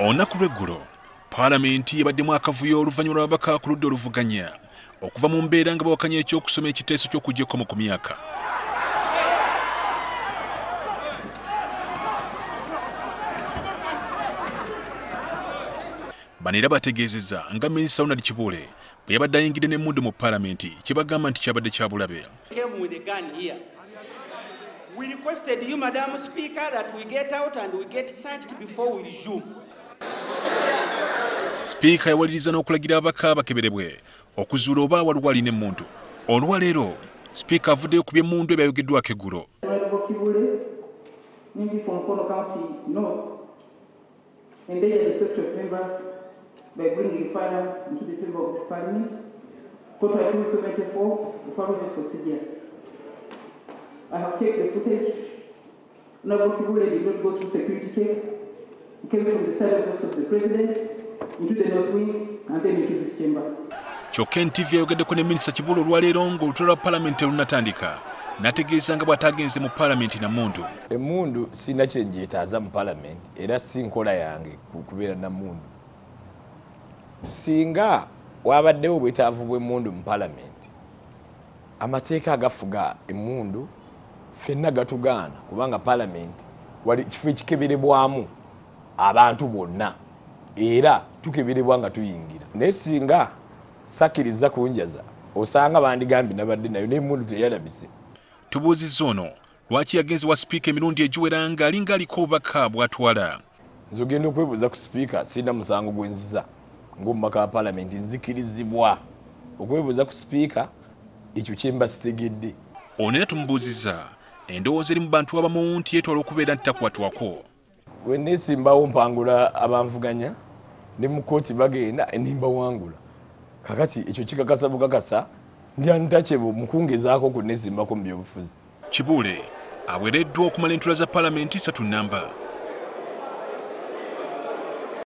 Olunaku lw'eggulo Paalamenti yabaddemu akavuyo oluvannyuma lw'ababaka ku ludda oluvuganya okuva mu mbeera nga bawakanya ekyokusoma ekiteeso ky'okuggyako ku myaka. Bano era bategeezezza nga Minisita Ronald Kibuule bwe yabadde ayingidde n'emmundu mu Paalamenti kye bagamba nti kyabadde kya bulabe. We requested you, Madam Speaker, that we get out and we get searched before we resume. Speaker yawaliriza n'okulagira ababaka bakeberebwe okuzuula oba waliwo alina emmundu. Olwaleero Speaker avuddeyo ku by'emmundu ebyayogeddwako eggulo. By bringing fire into the chamber of Parliament, Court 274, the following procedure. I have checked the footage. Honorable Kibuule did not go through security check. He came from the side of the President, into the North Wing, and then into this chamber. Kyokka NTV yayogeddeko ne Minisita Kibuule olwaleero ng'olutalo lwa Paalamenti olunatandika n'ategeeza nga bw'atagenze mu Paalamenti na mmundu. Emmundu sirina kye njeetaaza mu Paalamenti era si nkola yange kubeera na mmundu. Singa wabaddewo obwetaavu bw'emmundu mu Paalamenti, amateeka agafuga emmundu ffenna gatugaana kubanga Paalamenti wali kifo ekikeberebwamu abantu bonna era tukeberebwa nga tuyingira. Naye singa sakkiriza kunjaza osanga bandigambye nabadde nayo n'emmundu teyalabise. Tubuuzizza ono lwaki yagenze wa Sipiika emirundi egiwera ng'alinga aliko obubaka bw'atwala. Nze ogenda okwebuuza ku Sipiika sirina musango gwe nziza ng'omubaka wa Paalamenti nzikirizibwa okwebuuza ku Sipiika ekyo kye mba sitegedde. Ono era tumubuuzizza endowooza eri mu bantu abamu nti yeetwala okubeera nti takwatwako. Bwe neesimbawo mpangula abanvuganya ne mu kkooti bagenda nimbawangula. Kakati ekyo kikakasa bukakasa ndyantakyebo mukungezaako ku neesimbako mu byobufuzi. Kibuule aweereddwa okumala entula za Paalamenti 3 nnamba.